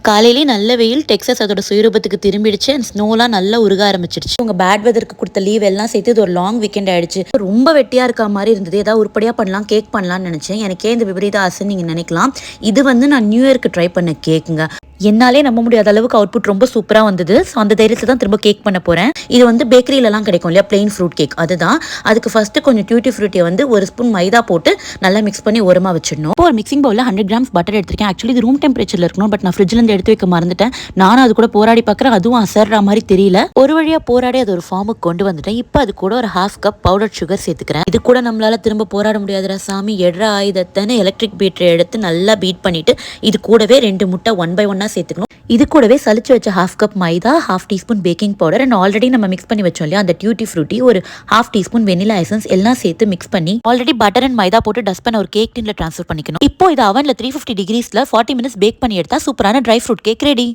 காலையிலேயே நல்ல வெயில் டெக்ஸாஸ் அதோட சுயரூபத்துக்கு திரும்பிடுச்சு அண்ட் ஸ்னோலாம் நல்லா உருக ஆரம்பிச்சிருச்சு. உங்க பேட் வெதருக்கு கொடுத்த லீவ் எல்லாம் சேர்த்து இது ஒரு லாங் வீக்கெண்ட் ஆயிடுச்சு. ரொம்ப வெட்டியா இருக்க மாதிரி இருந்தது. ஏதாவது உருப்படியா பண்ணலாம், கேக் பண்ணலாம்னு நினைச்சேன். எனக்கே இந்த விபரீத ஆசை நீங்க நினைக்கலாம். இது வந்து நான் நியூ இயர்க்கு ட்ரை பண்ண கேக்குங்க. என்னாலே நம்ப முடியாத அளவுக்கு அவுட்புட் ரொம்ப சூப்பராக வந்தது. ஸோ அந்த தைரியத்தில் தான் திரும்ப கேக் பண்ண போகிறேன். இது வந்து பேக்கரியிலலாம் கிடைக்கும் இல்லையா, பிளெயின் ஃப்ரூட் கேக். அதுதான். அதுக்கு ஃபஸ்ட்டு கொஞ்சம் டியூட்டி ஃப்ரூட்டியை வந்து ஒரு ஸ்பூன் மைதா போட்டு நல்லா மிக்ஸ் பண்ணி ஓரமாக வச்சிடணும். இப்போ ஒரு மிக்சிங் பவுலில் 100 கிராம்ஸ் பட்டர் எடுத்திருக்கேன். ஆக்சுவலி இது ரூம் டெம்பரேச்சரில் இருக்கணும், பட் நான் ஃப்ரிட்ஜ்லேருந்து எடுத்து வைக்க மறந்துட்டேன். நானும் அது கூட போராடி பார்க்குறேன், அதுவும் அசர்ற மாதிரி தெரியல. ஒரு வழியாக போராடி அது ஒரு ஃபார்முக்கு கொண்டு வந்துட்டேன். இப்போ அது கூட ஒரு 1/2 கப் பவுடர் சுகர் சேர்த்துக்கிறேன். இது கூட நம்மளால திரும்ப போராட முடியாதுடா சாமி, எட்ற ஆயுதத்தைன்னு எலக்ட்ரிக் பீட்டரை எடுத்து நல்லா பீட் பண்ணிட்டு இது கூடவே 2 முட்டை 1 by 1 சேர்த்துக்கணும். இது கூடவே சலிச்சு வச்ச 1/2 cup maida, 1/2 teaspoon baking powder and already நம்ம மிக்ஸ் பண்ணி வச்சோம் இல்லையா அந்த டியூட்டி ஃப்ரூட்டி, ஒரு 1/2 டீஸ்பூன் வெனிலா எசன்ஸ் எல்லாம் சேர்த்து மிக்ஸ் பண்ணி ஆல்ரெடி பட்டர் அண்ட் மைதா போட்டு டஸ்ட் பண்ண ஒரு கேக் டின்ல ட்ரான்ஸ்ஃபர் பண்ணிக்கணும். இப்போ இது அவன்ல 350 டிகிரிஸ்ல 40 மினிட்ஸ் பேக் பண்ணி எடுத்தா சூப்பரான ட்ரை ஃப்ரூட் கேக் ரெடி.